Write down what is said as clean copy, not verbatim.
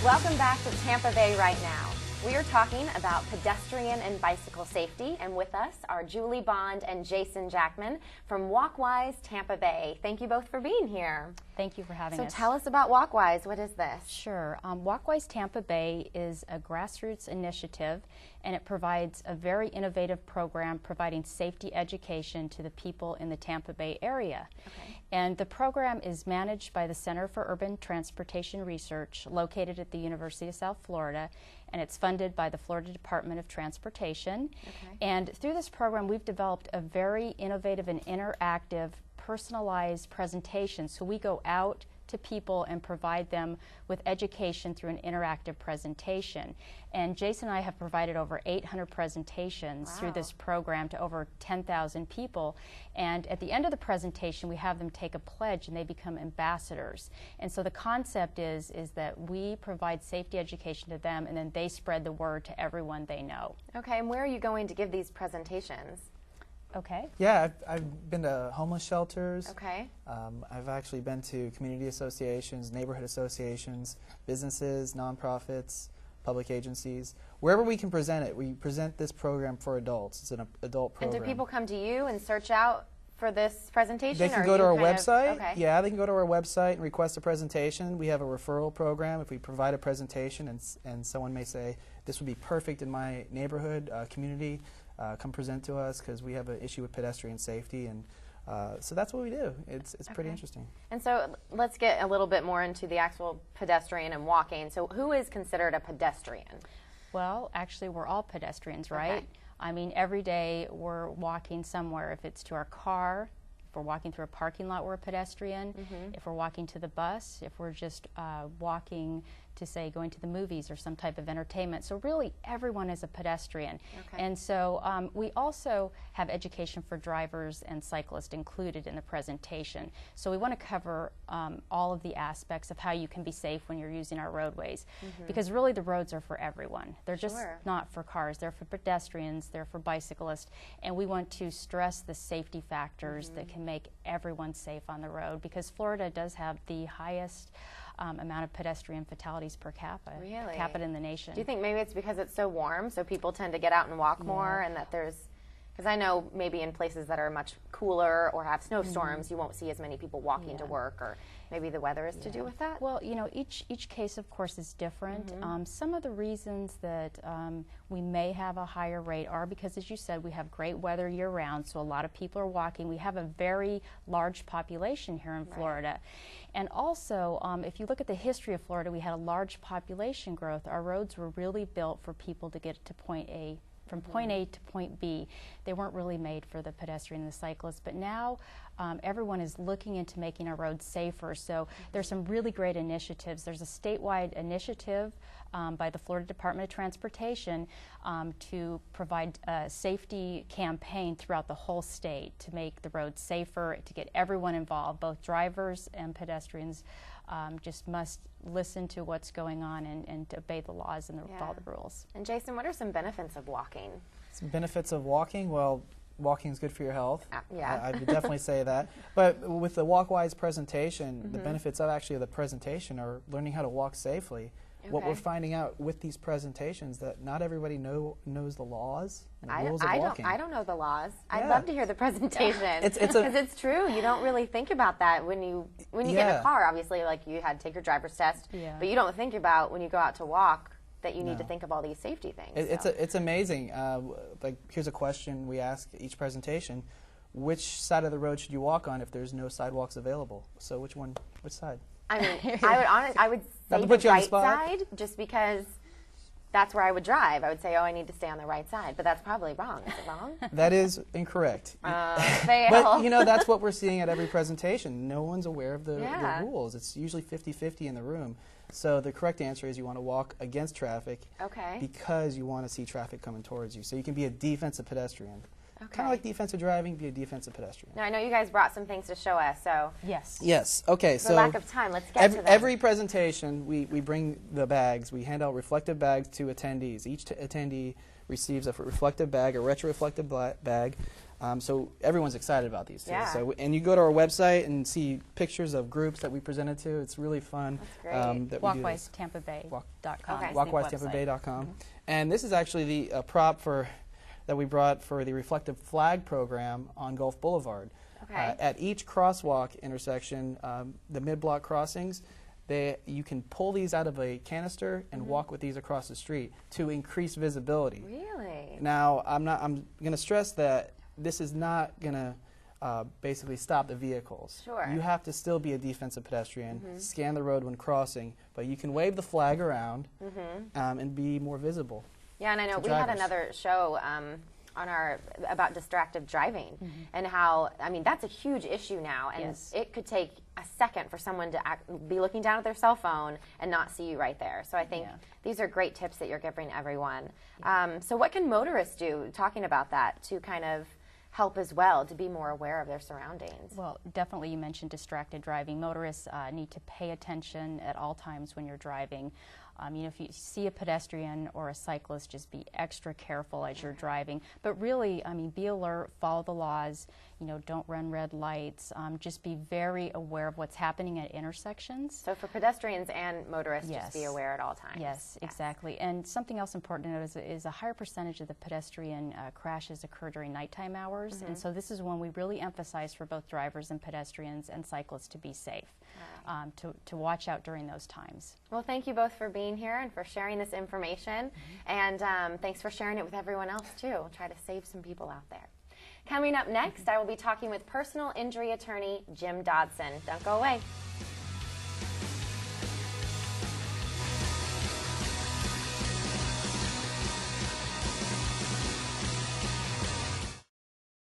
Welcome back to Tampa Bay Right Now. We are talking about pedestrian and bicycle safety, and with us are Julie Bond and Jason Jackman from Walkwise Tampa Bay. Thank you both for being here. Thank you for having us. So tell us about Walkwise. What is this? Sure. Walkwise Tampa Bay is a grassroots initiative, and it provides a very innovative program providing safety education to the people in the Tampa Bay area. Okay. And the program is managed by the Center for Urban Transportation Research, located at the University of South Florida, and it's funded by the Florida Department of Transportation. Okay. And through this program, we've developed a very innovative and interactive, personalized presentation. So we go out to people and provide them with education through an interactive presentation. And Jason and I have provided over 800 presentations through this program to over 10,000 people. And at the end of the presentation, we have them take a pledge and they become ambassadors. And so the concept is that we provide safety education to them, and then they spread the word to everyone they know. Okay, and where are you going to give these presentations? Okay. Yeah, I've been to homeless shelters. Okay. I've actually been to community associations, neighborhood associations, businesses, nonprofits, public agencies. Wherever we can present it, we present this program for adults. It's an adult program. And do people come to you and search out for this presentation? They can go to our website. Okay. Yeah, they can go to our website and request a presentation. We have a referral program. If we provide a presentation and someone may say, this would be perfect in my neighborhood, community, come present to us because we have an issue with pedestrian safety, and so that's what we do. It's pretty interesting. And so let's get a little bit more into the actual pedestrian and walking. So who is considered a pedestrian? Well, actually, we're all pedestrians, right? Okay. I mean, every day we're walking somewhere. If it's to our car, if we're walking through a parking lot, we're a pedestrian. If we're walking to the bus, if we're just walking to, say, going to the movies or some type of entertainment. So really, everyone is a pedestrian. Okay. And so we also have education for drivers and cyclists included in the presentation. So we want to cover all of the aspects of how you can be safe when you're using our roadways. Because really, the roads are for everyone. They're just not for cars. They're for pedestrians. They're for bicyclists. And we want to stress the safety factors that can make everyone safe on the road, because Florida does have the highest amount of pedestrian fatalities per capita in the nation. Do you think maybe it's because it's so warm, so people tend to get out and walk more, and that there's, because I know maybe in places that are much cooler or have snowstorms, you won't see as many people walking to work, or maybe the weather is to do with that? Well, you know, each case, of course, is different. Some of the reasons that we may have a higher rate are because, as you said, we have great weather year-round, so a lot of people are walking. We have a very large population here in Florida. And also, if you look at the history of Florida, we had a large population growth. Our roads were really built for people to get to point A, from point A to point B. They weren't really made for the pedestrian and the cyclist, but now everyone is looking into making our roads safer. So there's some really great initiatives. There's a statewide initiative by the Florida Department of Transportation to provide a safety campaign throughout the whole state to make the roads safer, to get everyone involved, both drivers and pedestrians. Just must listen to what's going on and to obey the laws and follow the rules. And Jason, what are some benefits of walking? Some benefits of walking, well, walking is good for your health. Yeah. I would definitely say that. But with the Walkwise presentation, the benefits of the presentation are learning how to walk safely. What we're finding out with these presentations, that not everybody knows the laws and the rules of walking. I don't know the laws. I'd love to hear the presentation. Because it's true. You don't really think about that when you get in a car. Obviously, like, you had to take your driver's test, but you don't think about when you go out to walk that you need to think of all these safety things. It's amazing. Like, here's a question we ask each presentation: which side of the road should you walk on if there's no sidewalks available? So which side? I mean, I would say the right side, just because that's where I would drive. I would say, oh, I need to stay on the right side, but that's probably wrong. Is it wrong? That is incorrect. Fail. But, you know, that's what we're seeing at every presentation. No one's aware of the rules. It's usually 50-50 in the room. So the correct answer is you want to walk against traffic because you want to see traffic coming towards you. So you can be a defensive pedestrian. Kind of like defensive driving, be a defensive pedestrian. Now, I know you guys brought some things to show us, so... Yes. Okay, for lack of time, let's get to them. Every presentation, we bring the bags. We hand out reflective bags to attendees. Each attendee receives a reflective bag, a retroreflective bag. So everyone's excited about these two. Yeah. So, and you go to our website and see pictures of groups that we presented to. It's really fun. That's great. WalkWiseTampaBay.com. WalkWiseTampaBay.com. And this is actually the prop that we brought for the reflective flag program on Gulf Boulevard. Okay. At each crosswalk intersection, the mid-block crossings, you can pull these out of a canister and walk with these across the street to increase visibility. Really? Now, I'm going to stress that this is not going to basically stop the vehicles. Sure. You have to still be a defensive pedestrian, scan the road when crossing, but you can wave the flag around and be more visible. Yeah, and I know we had another show on about distracted driving and how, I mean, that's a huge issue now, and it could take a second for someone to be looking down at their cell phone and not see you right there. So I think these are great tips that you're giving everyone. So what can motorists do, talking about that, to kind of help as well, to be more aware of their surroundings? Well, definitely you mentioned distracted driving. Motorists need to pay attention at all times when you're driving. You know, if you see a pedestrian or a cyclist, just be extra careful as you're driving. But really, I mean, be alert, follow the laws, you know, don't run red lights. Just be very aware of what's happening at intersections. So for pedestrians and motorists, just be aware at all times. Yes, exactly. And something else important to note is a higher percentage of the pedestrian crashes occur during nighttime hours. And so this is one we really emphasize for both drivers and pedestrians and cyclists to be safe, to watch out during those times. Well, thank you both for being here and for sharing this information. And thanks for sharing it with everyone else, too. We'll try to save some people out there. Coming up next, I will be talking with personal injury attorney Jim Dodson. Don't go away.